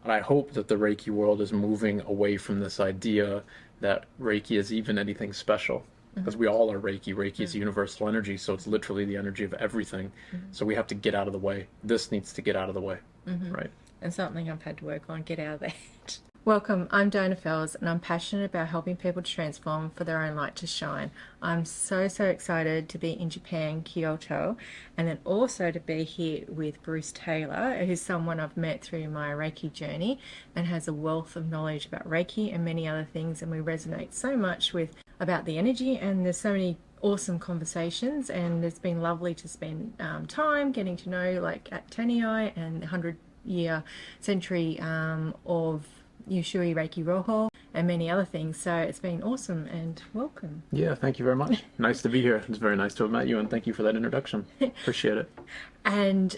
And I hope that the Reiki world is moving away from this idea that Reiki is even anything special. Because we all are Reiki. Reiki is universal energy, so it's literally the energy of everything. So we have to get out of the way. This needs to get out of the way, right? And something I've had to work on, get out of that. Welcome, I'm Fels, and I'm passionate about helping people to transform for their own light to shine. I'm so excited to be in Japan, Kyoto, and then also to be here with Bruce Taylor, who's someone I've met through my Reiki journey and has a wealth of knowledge about Reiki and many other things, and we resonate so much with about the energy, and there's so many awesome conversations, and it's been lovely to spend time getting to know like at Taniai and the 100-year century of Ushui Reiki Roho and many other things. So it's been awesome, and welcome. Yeah, thank you very much. Nice to be here. It's very nice to have met you, and thank you for that introduction. Appreciate it. And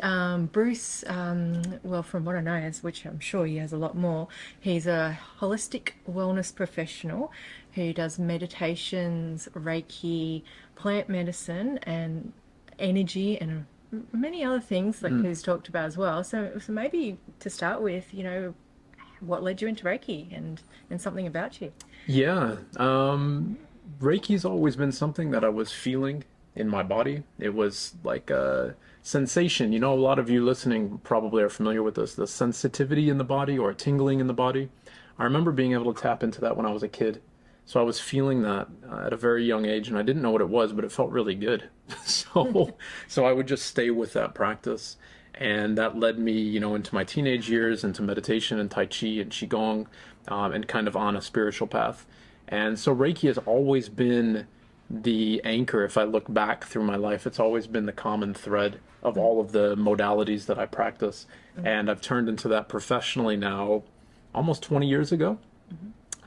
Bruce, well, from what I know, which I'm sure he has a lot more, he's a holistic wellness professional who does meditations, Reiki, plant medicine, and energy, and many other things like he's talked about as well. So maybe to start with, what led you into Reiki and something about you? Yeah, Reiki's always been something that I was feeling in my body. It was like a sensation. A lot of you listening probably are familiar with this, the sensitivity in the body or tingling in the body. I remember being able to tap into that when I was a kid. So I was feeling that at a very young age, and I didn't know what it was, but it felt really good. So I would just stay with that practice. And that led me, into my teenage years, into meditation and Tai Chi and Qigong, and kind of on a spiritual path. And so Reiki has always been the anchor. If I look back through my life, it's always been the common thread of all of the modalities that I practice. And I've turned into that professionally now almost 20 years ago.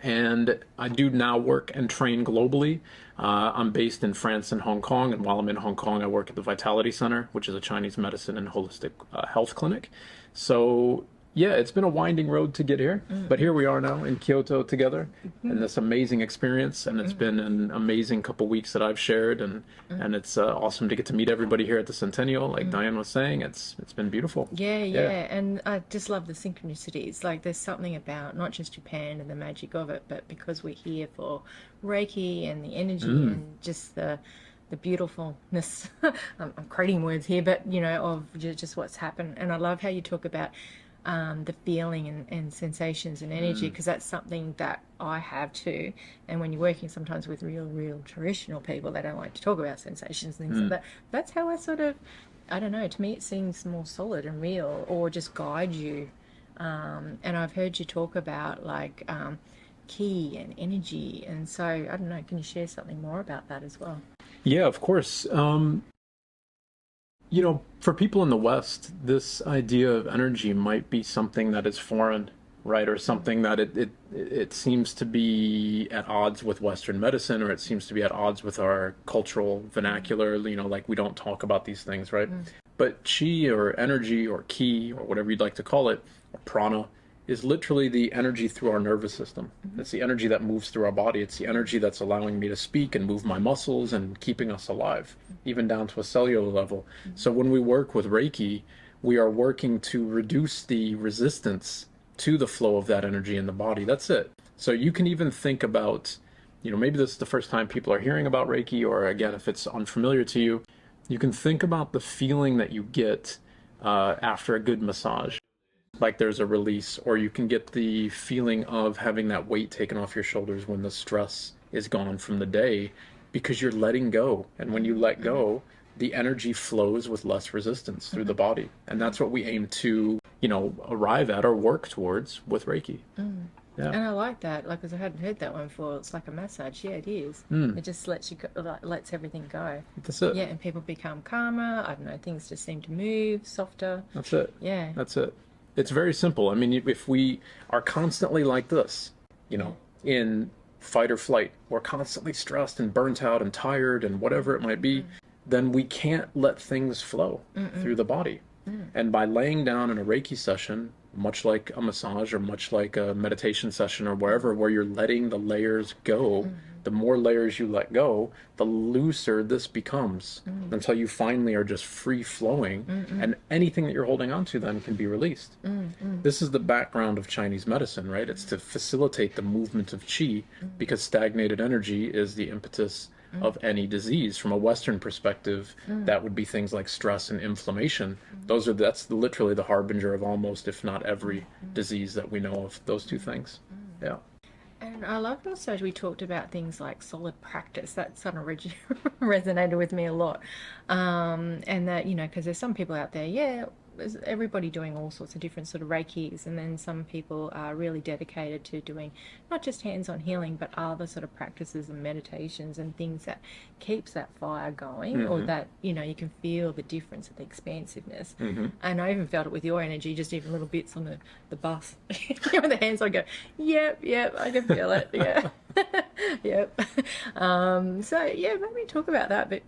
And I do now work and train globally. I'm based in France and Hong Kong, and while I'm in Hong Kong, I work at the Vitality Center, which is a Chinese medicine and holistic health clinic. So yeah, it's been a winding road to get here, but here we are now in Kyoto together, and this amazing experience, and it's been an amazing couple weeks that I've shared, and it's awesome to get to meet everybody here at the Centennial. Like Diane was saying, it's been beautiful. Yeah, and I just love the synchronicities. Like there's something about not just Japan and the magic of it, but because we're here for Reiki and the energy and just the beautifulness. I'm creating words here, but of just what's happened. And I love how you talk about the feeling and sensations and energy, because that's something that I have too. And when you're working sometimes with real traditional people, they don't like to talk about sensations and things like that. That's how I sort of, I don't know, to me it seems more solid and real, or just guide you. And I've heard you talk about like ki and energy, and so I don't know, can you share something more about that as well? Yeah, of course. For people in the West, this idea of energy might be something that is foreign, right? Or something that it seems to be at odds with Western medicine, or it seems to be at odds with our cultural vernacular, like we don't talk about these things, right? But chi or energy or ki or whatever you'd like to call it, or prana, is literally the energy through our nervous system. It's the energy that moves through our body. It's the energy that's allowing me to speak and move my muscles and keeping us alive, even down to a cellular level. So when we work with Reiki, we are working to reduce the resistance to the flow of that energy in the body. That's it. So you can even think about, maybe this is the first time people are hearing about Reiki, or again, if it's unfamiliar to you, you can think about the feeling that you get after a good massage. Like there's a release, or you can get the feeling of having that weight taken off your shoulders when the stress is gone from the day, because you're letting go. And when you let go, the energy flows with less resistance through the body. And that's what we aim to, arrive at or work towards with Reiki. Yeah. And I like that, because I hadn't heard that one before. It's like a massage. Yeah, it is. It just lets you go, lets everything go. That's it. Yeah, and people become calmer. I don't know, things just seem to move softer. That's it. Yeah. That's it. It's very simple. I mean, if we are constantly like this, in fight or flight, we're constantly stressed and burnt out and tired and whatever it might be, then we can't let things flow through the body. And by laying down in a Reiki session, much like a massage or much like a meditation session or wherever, where you're letting the layers go, the more layers you let go, the looser this becomes until you finally are just free flowing, and anything that you're holding on to then can be released. This is the background of Chinese medicine, right? It's to facilitate the movement of qi, because stagnated energy is the impetus of any disease. From a Western perspective, that would be things like stress and inflammation. That's literally the harbinger of almost, if not every, disease that we know of. Those two things. Yeah. And I loved also we talked about things like solid practice. That sort of resonated with me a lot. And that, because there's some people out there, there's everybody doing all sorts of different sort of Reikis, and then some people are really dedicated to doing not just hands-on healing, but other sort of practices and meditations and things that keeps that fire going, or that, you can feel the difference of the expansiveness. And I even felt it with your energy, just even little bits on the bus. With the hands, I go, yep, I can feel it, yeah. Yep. Maybe talk about that, but,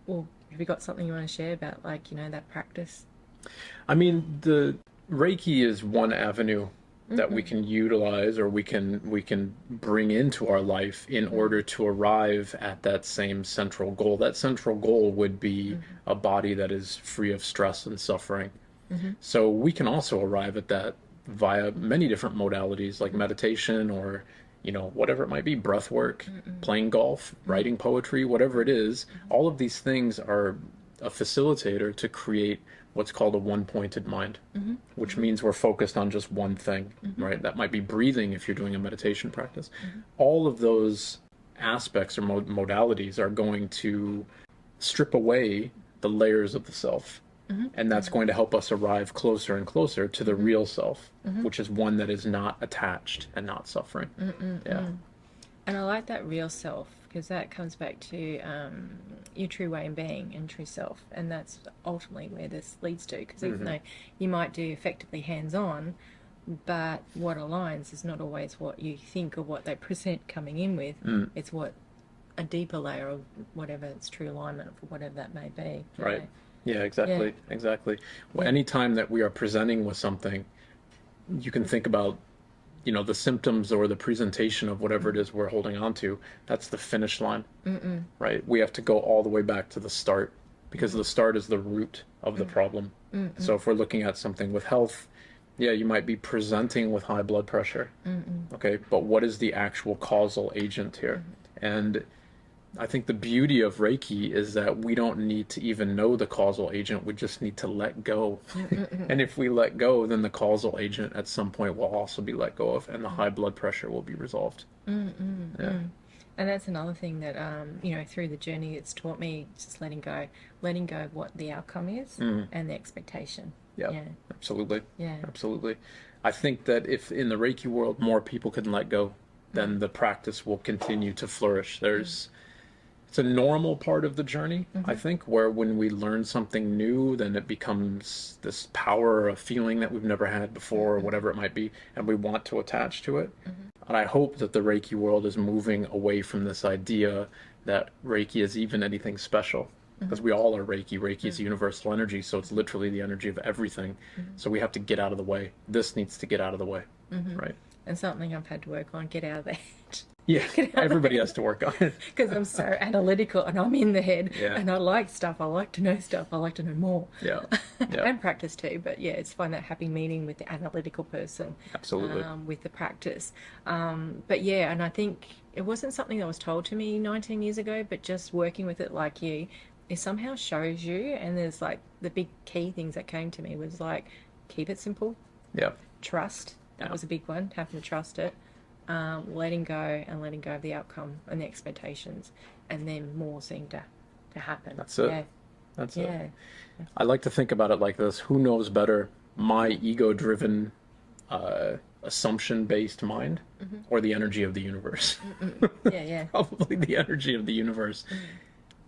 or have you got something you want to share about, like, that practice? I mean, the Reiki is one avenue that we can utilize, or we can bring into our life in order to arrive at that same central goal. That central goal would be a body that is free of stress and suffering. So we can also arrive at that via many different modalities, like meditation, or whatever it might be, breath work, playing golf, writing poetry, whatever it is. All of these things are a facilitator to create what's called a one-pointed mind, which means we're focused on just one thing, right? That might be breathing if you're doing a meditation practice. All of those aspects or modalities are going to strip away the layers of the self. And that's going to help us arrive closer and closer to the real self, which is one that is not attached and not suffering. Yeah. And I like that real self, because that comes back to your true way of being and true self. And that's ultimately where this leads to, because even though you might do effectively hands-on, but what aligns is not always what you think or what they present coming in with. It's what a deeper layer of whatever its true alignment for whatever that may be. Right. Yeah, exactly. Exactly. Well, anytime that we are presenting with something, you can think about, the symptoms or the presentation of whatever it is we're holding on to. That's the finish line, right? We have to go all the way back to the start, because the start is the root of the problem. So if we're looking at something with health, you might be presenting with high blood pressure. Okay, but what is the actual causal agent here? And I think the beauty of Reiki is that we don't need to even know the causal agent. We just need to let go. And if we let go, then the causal agent at some point will also be let go of, and the high blood pressure will be resolved. Yeah. And that's another thing that, through the journey, it's taught me just letting go of what the outcome is and the expectation. Yeah, absolutely. Yeah. Absolutely. I think that if in the Reiki world more people can let go, then the practice will continue to flourish. It's a normal part of the journey, I think, where when we learn something new, then it becomes this power or a feeling that we've never had before, or whatever it might be, and we want to attach to it. And I hope that the Reiki world is moving away from this idea that Reiki is even anything special, because we all are Reiki. Reiki is universal energy, so it's literally the energy of everything. So we have to get out of the way. This needs to get out of the way, right? And something I've had to work on, get out of the head. Yeah, everybody has to work on it. Because I'm so analytical and I'm in the head, and I like stuff. I like to know stuff. I like to know more. Yeah. And practice too. But it's fun that happy meeting with the analytical person. Absolutely. With the practice. And I think it wasn't something that was told to me 19 years ago, but just working with it like you, it somehow shows you. And there's like the big key things that came to me was like, keep it simple. Yeah. Trust. That was a big one, having to trust it. Letting go of the outcome and the expectations, and then more seem to happen. That's it. That's it. I like to think about it like this. Who knows better, my ego-driven, assumption-based mind, or the energy of the universe? Probably the energy of the universe.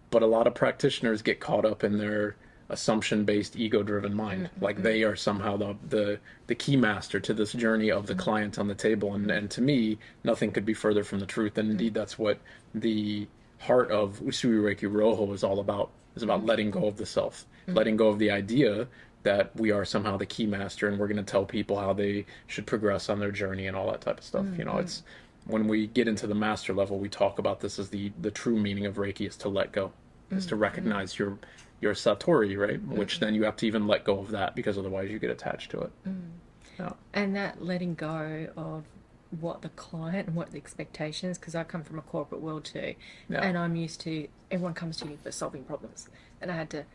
But a lot of practitioners get caught up in their assumption-based, ego-driven mind, like they are somehow the key master to this journey of the client on the table. And to me, nothing could be further from the truth. And indeed, that's what the heart of Usui Reiki Roho is all about. Is about letting go of the self, letting go of the idea that we are somehow the key master and we're going to tell people how they should progress on their journey and all that type of stuff. when we get into the master level, we talk about this as the true meaning of Reiki is to let go, is to recognize your Satori, right? Which then you have to even let go of that, because otherwise you get attached to it. Yeah. And that letting go of what the client and what the expectations, because I come from a corporate world too, Yeah. and I'm used to everyone comes to me for solving problems, and I had to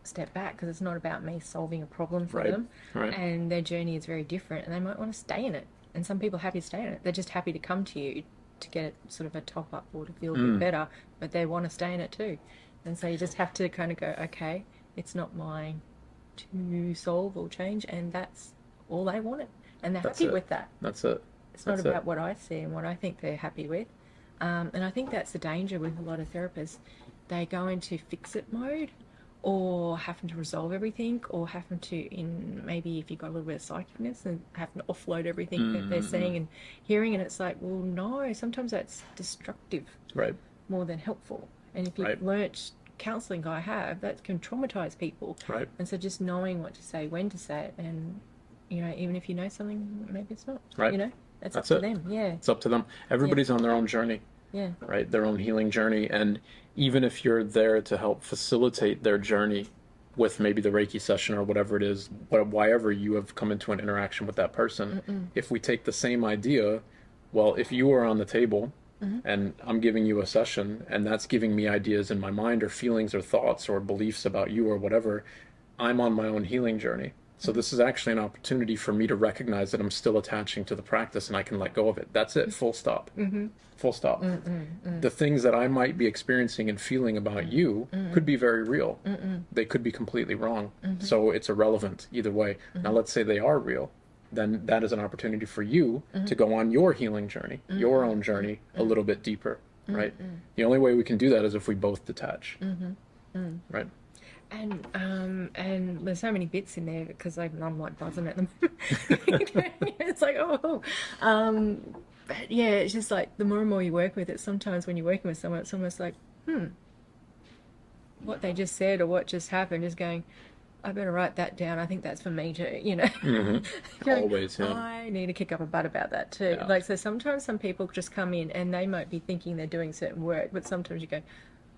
step back, because it's not about me solving a problem for Right. them, Right. and their journey is very different, and they might want to stay in it, and some people are happy to stay in it. They're just happy to come to you to get sort of a top up or to feel a bit better, but they want to stay in it too, and so you just have to kind of go, okay, it's not mine to solve or change, and that's all they wanted, and they're That's happy it. with that. That's it. It's not That's about it. what I see and what I think they're happy with. And I think that's the danger with a lot of therapists. They go into fix-it mode, or having to resolve everything, or having to, in maybe if you've got a little bit of psychicness, and having to offload everything that they're seeing and hearing. And it's like, well, no, sometimes that's destructive Right. more than helpful. And if you've Right. learnt counselling, I have, that can traumatize people. Right. And so just knowing what to say, when to say it, and even if you know something, maybe it's not. Right. It's That's up to it. them. Yeah, It's up to them. Everybody's on their own journey, yeah, right? Their own healing journey. And even if you're there to help facilitate their journey with maybe the Reiki session or whatever it is, why you have come into an interaction with that person, if we take the same idea, well, if you are on the table and I'm giving you a session and that's giving me ideas in my mind or feelings or thoughts or beliefs about you or whatever, I'm on my own healing journey. So this is actually an opportunity for me to recognize that I'm still attaching to the practice and I can let go of it. That's it. Full stop. Full stop. The things that I might be experiencing and feeling about you could be very real. They could be completely wrong. So it's irrelevant either way. Now let's say they are real. Then that is an opportunity for you to go on your healing journey, your own journey, a little bit deeper, right? The only way we can do that is if we both detach, right? And there's so many bits in there, because I'm like buzzing at them. It's like, but yeah, it's just like the more and more you work with it, sometimes when you're working with someone, it's almost like, what they just said or what just happened is going, I better write that down. I think that's for me too, Going, Always, yeah. I need to kick up a butt about that too. Yeah. Like, so sometimes some people just come in and they might be thinking they're doing certain work, but sometimes you go,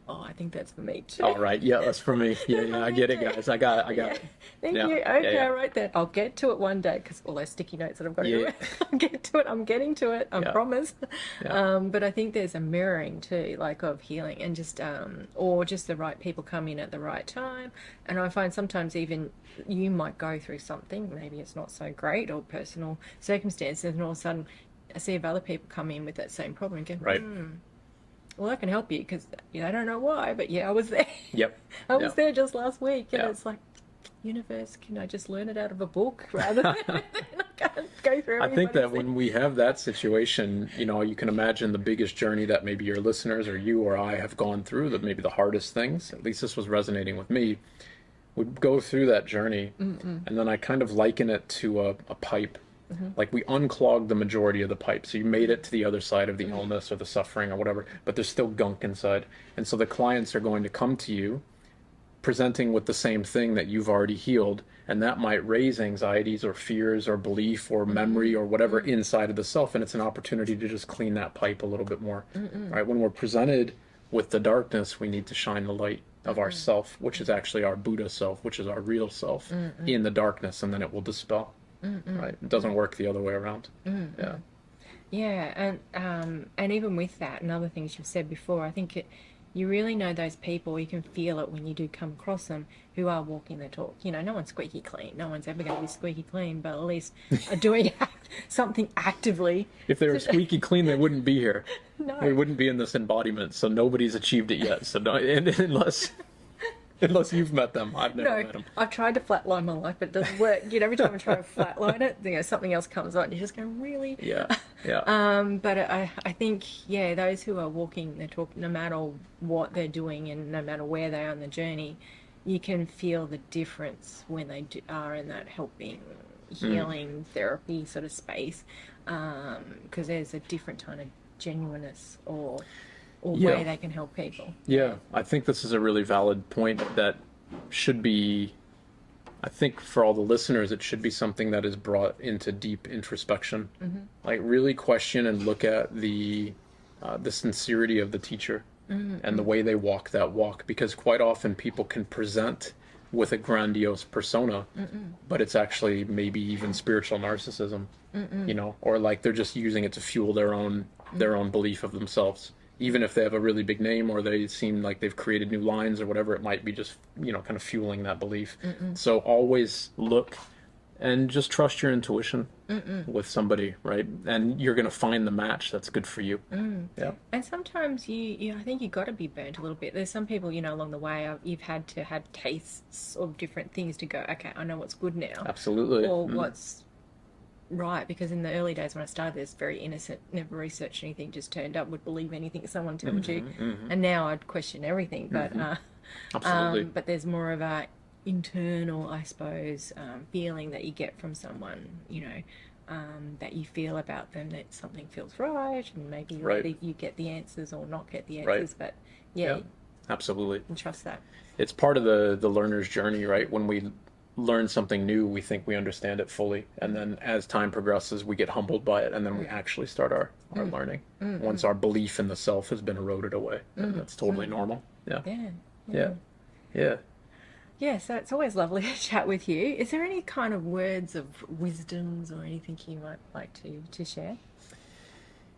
oh, I think that's for me too. All right. Yeah, that's for me. Yeah, I get it, guys. I got it. Thank Yeah, you. yeah, Okay, yeah. I wrote that. I'll get to it one day, because all those sticky notes that I've got to Yeah. do. I'll get to it. I'm getting to it. I Yeah. promise. Yeah. But I think there's a mirroring too, like of healing, and just or just the right people come in at the right time. And I find sometimes even you might go through something, maybe it's not so great or personal circumstances, and all of a sudden I see if other people come in with that same problem and go, Right. well, I can help you, because I don't know why, but yeah, I was there. Yep. I was Yeah. there just last week, and Yeah. it's like, universe, can I just learn it out of a book rather than I can't go through I think that everybody's when we have that situation, you can imagine the biggest journey that maybe your listeners or you or I have gone through, that maybe the hardest things, at least this was resonating with me, would go through that journey. And then I kind of liken it to a pipe. Like, we unclogged the majority of the pipe. So you made it to the other side of the illness or the suffering or whatever, but there's still gunk inside. And so the clients are going to come to you presenting with the same thing that you've already healed, and that might raise anxieties or fears or belief or memory or whatever inside of the self, and it's an opportunity to just clean that pipe a little bit more. Right? When we're presented with the darkness, we need to shine the light of our self, which is actually our Buddha self, which is our real self, in the darkness, and then it will dispel. Right? It doesn't work the other way around. Yeah. Yeah, and even with that and other things you've said before, I think you really know those people. You can feel it when you do come across them, who are walking their talk. No one's squeaky clean. No one's ever going to be squeaky clean, but at least are doing something actively. If they were squeaky clean, they wouldn't be here. No. We wouldn't be in this embodiment. So nobody's achieved it yet. So unless you've met them, I've never met them. I've tried to flatline my life, but it doesn't work. Every time I try to flatline it, something else comes on. You just go, really? Yeah. Yeah. But I think, those who are walking their talk, no matter what they're doing and no matter where they are on the journey, you can feel the difference when they are in that helping, healing, therapy sort of space, because there's a different kind of genuineness or way they can help people. Yeah, I think this is a really valid point that should be I think for all the listeners, it should be something that is brought into deep introspection. Like really question and look at the sincerity of the teacher and the way they walk that walk. Because quite often people can present with a grandiose persona, but it's actually maybe even spiritual narcissism, you know, or like they're just using it to fuel their own belief of themselves. Even if they have a really big name or they seem like they've created new lines or whatever, it might be just, you know, kind of fueling that belief. So always look and just trust your intuition with somebody, right? And you're going to find the match that's good for you. Yeah. And sometimes I think you got to be burnt a little bit. There's some people, you know, along the way, you've had to have tastes of different things to go, okay, I know what's good now. Absolutely. Or what's right, because in the early days when I started this, very innocent, never researched anything, just turned up, would believe anything someone told you, and now I'd question everything. But Absolutely. but there's more of a internal, I suppose, feeling that you get from someone, you know, that you feel about them, that something feels right, and maybe Right. you get the answers or not get the Right. answers, but yeah, Yeah. Absolutely. you can trust that. It's part of the learner's journey, right? When we learn something new, we think we understand it fully, and then as time progresses, we get humbled by it, and then we actually start our learning. Once our belief in the self has been eroded away, and that's totally normal. Yeah. Yeah. Yeah. Yeah. Yeah, so it's always lovely to chat with you. Is there any kind of words of wisdoms or anything you might like to share?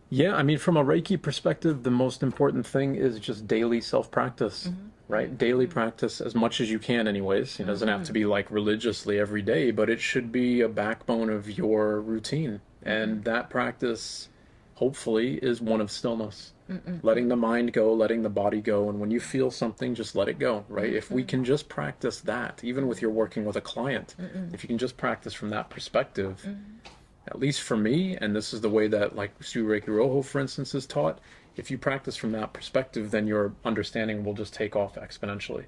Yeah, I mean, from a Reiki perspective, the most important thing is just daily self-practice, right? Daily practice as much as you can, anyways. It doesn't have to be like religiously every day, but it should be a backbone of your routine. And that practice, hopefully, is one of stillness. Letting the mind go, letting the body go. And when you feel something, just let it go, right? If we can just practice that, even with your working with a client, if you can just practice from that perspective, at least for me, and this is the way that like Sue Reiki Rojo, for instance, is taught, if you practice from that perspective, then your understanding will just take off exponentially.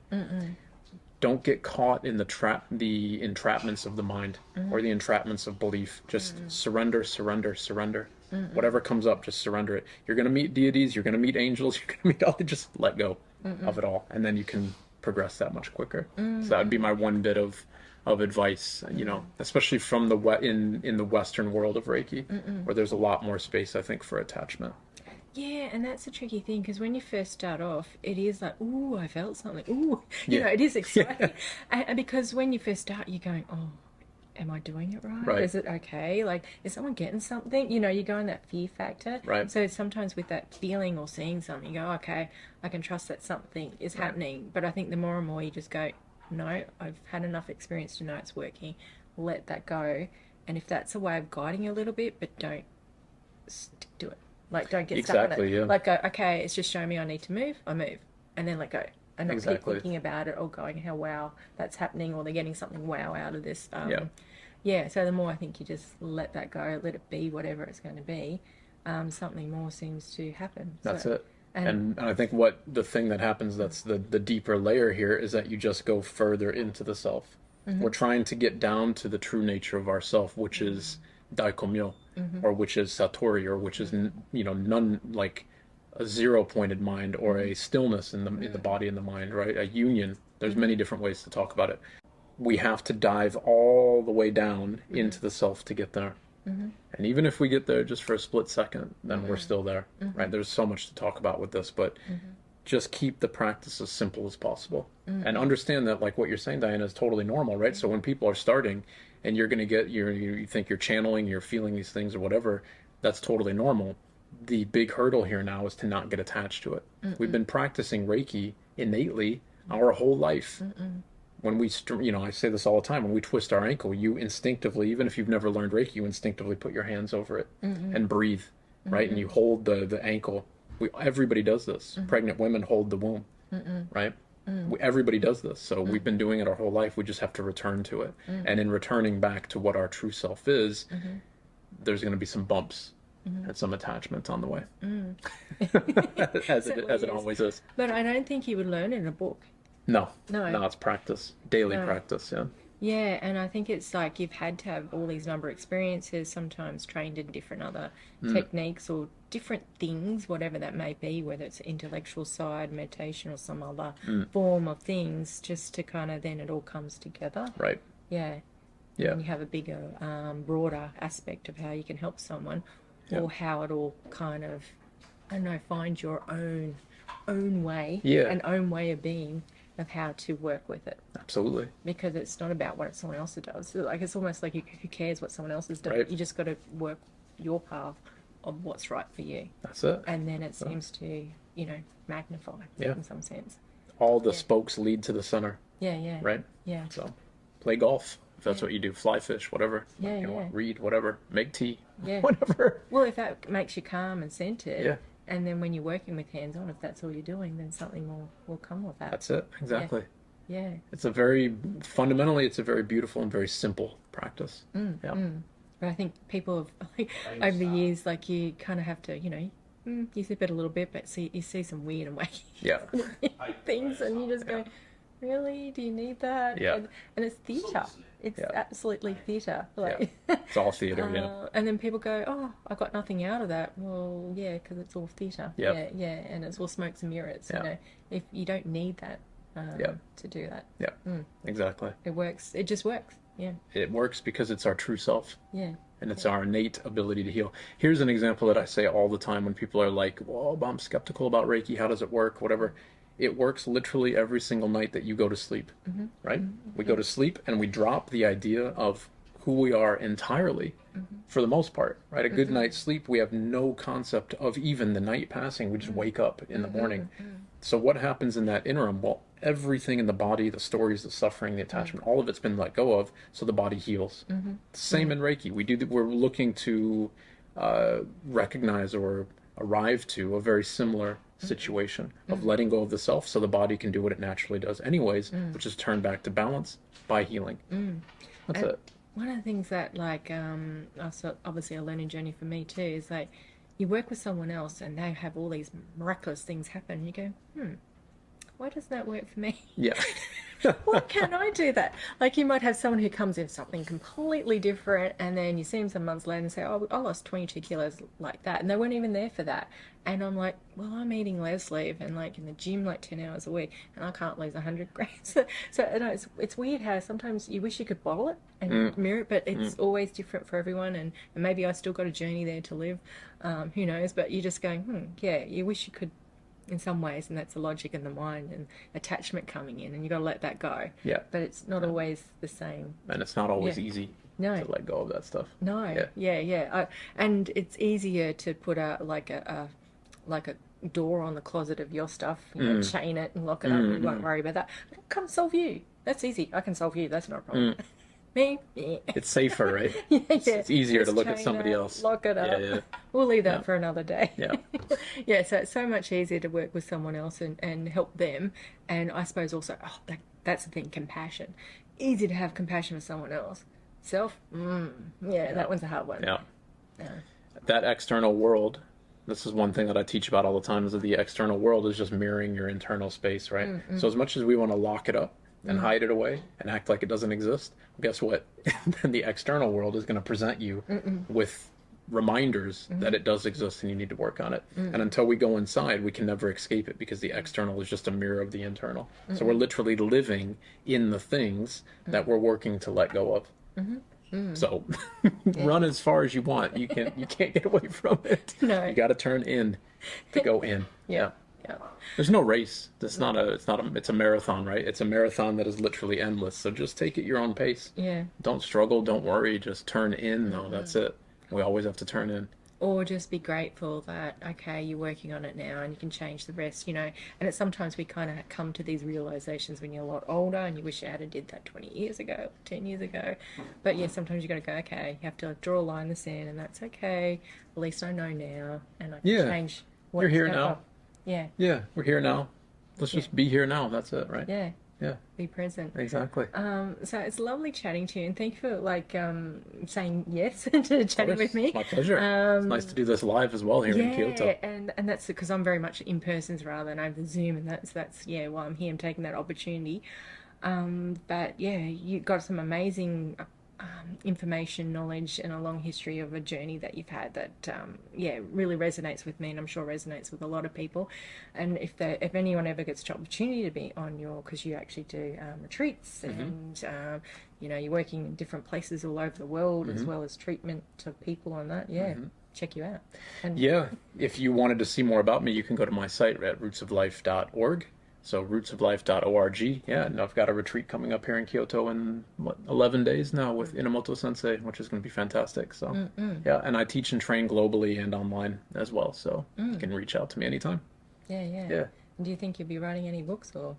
Don't get caught in the entrapments of the mind or the entrapments of belief. Just surrender, surrender, surrender. Whatever comes up, just surrender it. You're going to meet deities, you're going to meet angels, you're going to meet all, just let go of it all. And then you can progress that much quicker. So that would be my one bit of advice, you know, especially from in the Western world of Reiki, where there's a lot more space, I think, for attachment. Yeah, and that's a tricky thing because when you first start off, it is like, ooh, I felt something. Ooh, you know, it is exciting. And because when you first start, you're going, oh, am I doing it right? Right. Is it okay? Like, is someone getting something? You know, you go in that fear factor. Right. So sometimes with that feeling or seeing something, you go, okay, I can trust that something is happening. But I think the more and more you just go, no, I've had enough experience to know it's working. Let that go. And if that's a way of guiding you a little bit, but don't stick to it. Like, don't get stuck on it. Yeah. Like, go, okay, it's just showing me I need to move. I move. And then let go. And not keep Exactly. thinking about it or going, how wow, that's happening, or they're getting something wow out of this. Yeah. Yeah, so the more I think you just let that go, let it be whatever it's going to be, something more seems to happen. That's it. And I think what the thing that happens that's the deeper layer here is that you just go further into the self. We're trying to get down to the true nature of ourself, which is daikomyo, or which is satori, or which is, you know, none, like a zero-pointed mind, or a stillness in the body and the mind, right? A union. There's many different ways to talk about it. We have to dive all the way down into the self to get there. And even if we get there just for a split second, then we're still there, right? There's so much to talk about with this, but just keep the practice as simple as possible. And understand that, like what you're saying, Diana, is totally normal, right? So when people are starting and you're going to get, you think you're channeling, you're feeling these things or whatever, that's totally normal. The big hurdle here now is to not get attached to it. We've been practicing Reiki innately our whole life. When we, you know, I say this all the time, when we twist our ankle, you instinctively, even if you've never learned Reiki, you instinctively put your hands over it and breathe, right? And you hold the ankle. Everybody does this. Pregnant women hold the womb, right? Everybody does this. So we've been doing it our whole life. We just have to return to it. And in returning back to what our true self is, there's going to be some bumps and some attachment on the way, as it always is. But I don't think you would learn in a book. No, No. it's practice, daily practice, yeah. Yeah, and I think it's like you've had to have all these number of experiences, sometimes trained in different other techniques or different things, whatever that may be, whether it's intellectual side, meditation, or some other form of things, just to kind of then it all comes together. Right. Yeah. Yeah. And you have a bigger, broader aspect of how you can help someone, Yeah. or how it all kind of, I don't know, find your own way, Yeah. an own way of being, of how to work with it. Absolutely. Because it's not about what someone else does. So, like, it's almost like who cares what someone else is doing? Right. You just got to work your path of what's right for you, That's it. and then it seems to, magnify Yeah. in some sense. All the Yeah. spokes lead to the center, Yeah, yeah, right? yeah, So play golf if that's Yeah. what you do. Fly fish, whatever. Yeah, yeah. Read, whatever. Make tea, yeah. whatever. Well, if that makes you calm and centered, Yeah. and then when you're working with hands on, if that's all you're doing, then something will come with that. That's it. Exactly. Yeah. It's fundamentally, it's a very beautiful and very simple practice. Yeah. But I think people have, like, over the years, like, you kind of have to, you zip it a little bit, but you see some weird and wacky Yeah. things, and you just go, really? Do you need that? Yeah. And it's theatre. It's Yeah. absolutely theatre. Like, It's all theater. Yeah. and then people go, oh, I got nothing out of that. Well, yeah, because it's all theatre. Yep. Yeah, and it's all smokes and mirrors. Yeah. If you don't need that Yep. to do that, Yeah. Exactly. it works. It just works. Yeah, It works because it's our true self. yeah, And it's our innate ability to heal. Here's an example that I say all the time when people are like, well, I'm skeptical about Reiki. How does it work? Whatever. It works literally every single night that you go to sleep, right? We go to sleep and we drop the idea of who we are entirely for the most part, right? A good night's sleep, we have no concept of even the night passing. We just wake up in the morning. So what happens in that interim? Well, everything in the body, the stories, the suffering, the attachment, all of it's been let go of, so the body heals. Same in Reiki. We're looking to recognize or arrive to a very similar situation of letting go of the self so the body can do what it naturally does anyways, which is turn back to balance by healing. That's And it. one of the things that, like, also obviously a learning journey for me too, is like, you work with someone else and they have all these miraculous things happen, and you go, why doesn't that work for me? Yeah. Why can't I do that? Like, you might have someone who comes in something completely different, and then you see them some months later and say, oh, I lost 22 kilos like that, and they weren't even there for that. And I'm like, well, I'm eating less leave and, like, in the gym like 10 hours a week, and I can't lose 100 grams. So you know, it's weird how sometimes you wish you could bottle it and mirror it, but it's always different for everyone, and maybe I still got a journey there to live. Who knows? But you're just going, yeah, you wish you could, in some ways, and that's the logic in the mind and attachment coming in, and you got to let that go. Yeah. But it's not always the same. And it's not always Yeah. easy No. to let go of that stuff. No. Yeah. And it's easier to put a door on the closet of your stuff, chain it and lock it up. You won't worry about that. Come solve you. That's easy. I can solve you. That's not a problem. Me? Yeah. It's safer, right? Yeah. It's easier to Just look at chain somebody it, else. Lock it up. Yeah. We'll leave that for another day. Yeah. Yeah, so it's so much easier to work with someone else and help them. And I suppose also, that's the thing, compassion. Easy to have compassion for someone else. Self? That one's a hard one. Yeah. That external world, this is one thing that I teach about all the time, is that the external world is just mirroring your internal space, right? So as much as we want to lock it up and hide it away and act like it doesn't exist, guess what? Then the external world is going to present you with reminders that it does exist and you need to work on it. And until we go inside, we can never escape it, because the external is just a mirror of the internal. So we're literally living in the things that we're working to let go of. So run as far as you want. You can't get away from it. No. You got to turn in to go in. Yeah. There's no race. It's a marathon, right? It's a marathon that is literally endless. So just take it your own pace. Yeah. Don't struggle, don't worry, just turn in though. That's it. We always have to turn in. Or just be grateful that, okay, you're working on it now and you can change the rest, And it's sometimes we kind of come to these realizations when you're a lot older and you wish you had did that 20 years ago, 10 years ago. But yeah, sometimes you got to go, okay, you have to draw a line in the sand, and that's okay. At least I know now, and I can change what's You're here going now. on. Yeah. Yeah, we're here now. Let's just be here now. That's it, right? Yeah. Yeah, Be present. exactly. So it's lovely chatting to you, and thank you for saying yes to chatting with me. My pleasure. It's nice to do this live as well here in Kyoto. Yeah, and that's because I'm very much in persons rather than over Zoom, and that's why I'm here. I'm taking that opportunity. But yeah, you got some amazing information, knowledge, and a long history of a journey that you've had that, yeah, really resonates with me, and I'm sure resonates with a lot of people. And if anyone ever gets the opportunity to be on your, because you actually do retreats, and you're working in different places all over the world, as well as treatment of people on that, yeah, check you out. And Yeah, if you wanted to see more about me, you can go to my site at rootsoflife.org. So rootsoflife.org. Yeah, and I've got a retreat coming up here in Kyoto in what, 11 days now with Inamoto Sensei, which is going to be fantastic. So, yeah, and I teach and train globally and online as well. So you can reach out to me anytime. yeah, yeah. Yeah. And do you think you'll be writing any books or?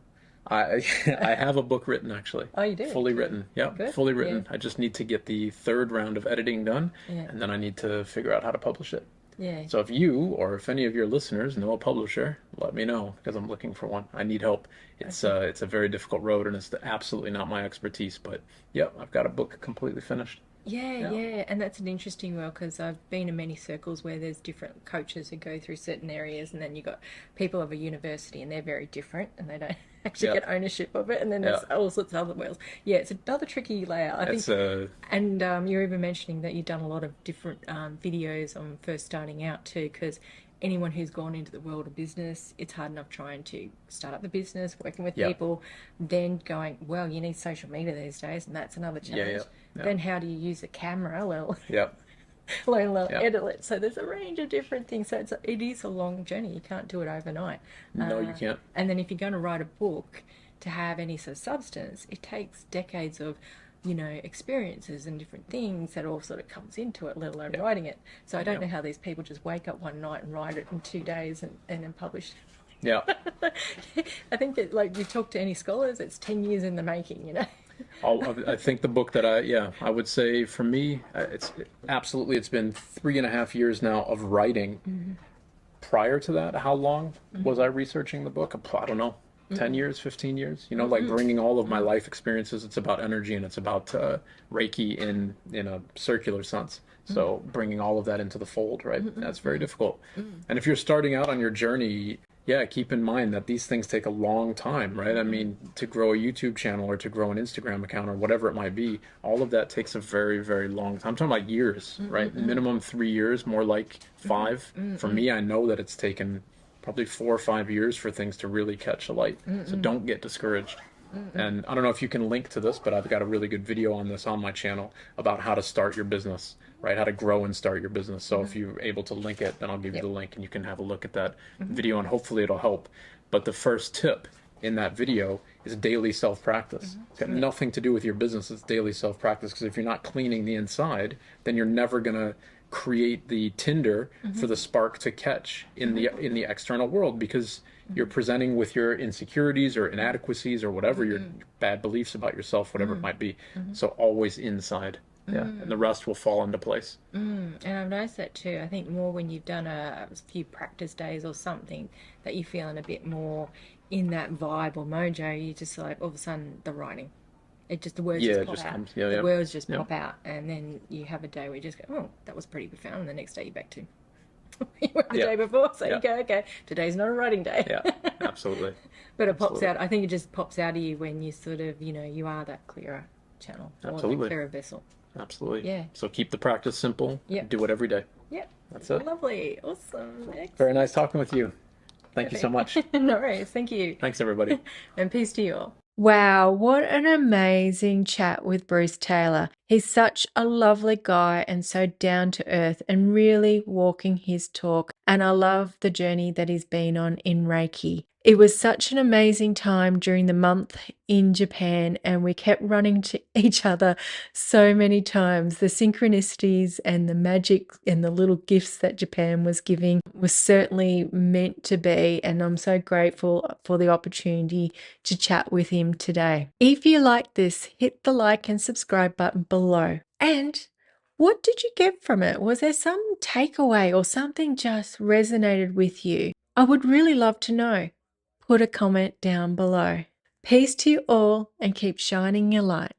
I I have a book written actually. Oh, you do? Fully written. Yeah, Good. fully written. Yeah. I just need to get the third round of editing done, Yeah. and then I need to figure out how to publish it. Yeah. So if you or if any of your listeners know a publisher, let me know because I'm looking for one. I need help. It's a very difficult road and it's absolutely not my expertise, but yeah, I've got a book completely finished. Yeah, Yeah. yeah, and that's an interesting one because I've been in many circles where there's different coaches who go through certain areas, and then you got people of a university, and they're very different, and they don't actually Yeah. get ownership of it. And then there's Yeah. all sorts of other worlds. Yeah, it's another tricky layout, I think. It's a And you're even mentioning that you've done a lot of different videos on first starting out too, because anyone who's gone into the world of business, it's hard enough trying to start up the business, working with yeah. people, then going, well, you need social media these days, and that's another Yeah, challenge. yeah. Then how do you use a camera? Well, Yeah. learn to Yeah. edit it. So there's a range of different things. So it is a long journey. You can't do it overnight. No, you can't. And then if you're going to write a book to have any sort of substance, it takes decades of, experiences and different things that all sort of comes into it, let alone Yeah. writing it. So I don't Yeah. know how these people just wake up one night and write it in 2 days and then publish. Yeah. I think that, like, you talk to any scholars, it's 10 years in the making. I think the book that I would say for me, it's been 3.5 years now of writing. Prior to that, how long was I researching the book? I don't know, 10 years, 15 years, like bringing all of my life experiences. It's about energy and it's about Reiki in a circular sense. So bringing all of that into the fold, right? That's very difficult. And if you're starting out on your journey, yeah, keep in mind that these things take a long time, right? I mean, to grow a YouTube channel or to grow an Instagram account or whatever it might be, all of that takes a very, very long time. I'm talking about years, right? Minimum 3 years, more like 5. For me, I know that it's taken probably 4 or 5 years for things to really catch a light. So don't get discouraged. And I don't know if you can link to this, but I've got a really good video on this on my channel about how to start your business, right? How to grow and start your business. So if you're able to link it, then I'll give you the link and you can have a look at that video and hopefully it'll help. But the first tip in that video is daily self-practice. It's got nothing to do with your business. It's daily self-practice because if you're not cleaning the inside, then you're never going to create the tinder for the spark to catch in the external world because you're presenting with your insecurities or inadequacies or whatever your bad beliefs about yourself, whatever it might be. So always inside. Yeah, and the rest will fall into place. And I've noticed that too. I think more when you've done a few practice days or something that you're feeling a bit more in that vibe or mojo, you just like all of a sudden the writing. The words Yeah, just it pop just out. comes. Yeah, The yeah. words just Yeah. pop out, and then you have a day where you just go, "Oh, that was pretty profound." And the next day you're back to you were the Yeah. day before, so Yeah. you go, "Okay, today's not a writing day." Yeah, absolutely. But it pops Absolutely. out. I think it just pops out of you when you sort of, you are that clearer channel or that Absolutely. clearer vessel. Absolutely. Yeah. So keep the practice simple. Yeah. Do it every day. Yep. That's it. Lovely. Awesome. Excellent. Very nice talking with you. Thank you so much. No worries. Thank you. Thanks, everybody. And peace to you all. Wow, what an amazing chat with Bruce Taylor. He's such a lovely guy and so down to earth and really walking his talk. And I love the journey that he's been on in Reiki. It was such an amazing time during the month in Japan, and we kept running to each other so many times. The synchronicities and the magic and the little gifts that Japan was giving was certainly meant to be, and I'm so grateful for the opportunity to chat with him today. If you like this, hit the like and subscribe button below. And what did you get from it? Was there some takeaway or something just resonated with you? I would really love to know. Put a comment down below. Peace to you all and keep shining your light.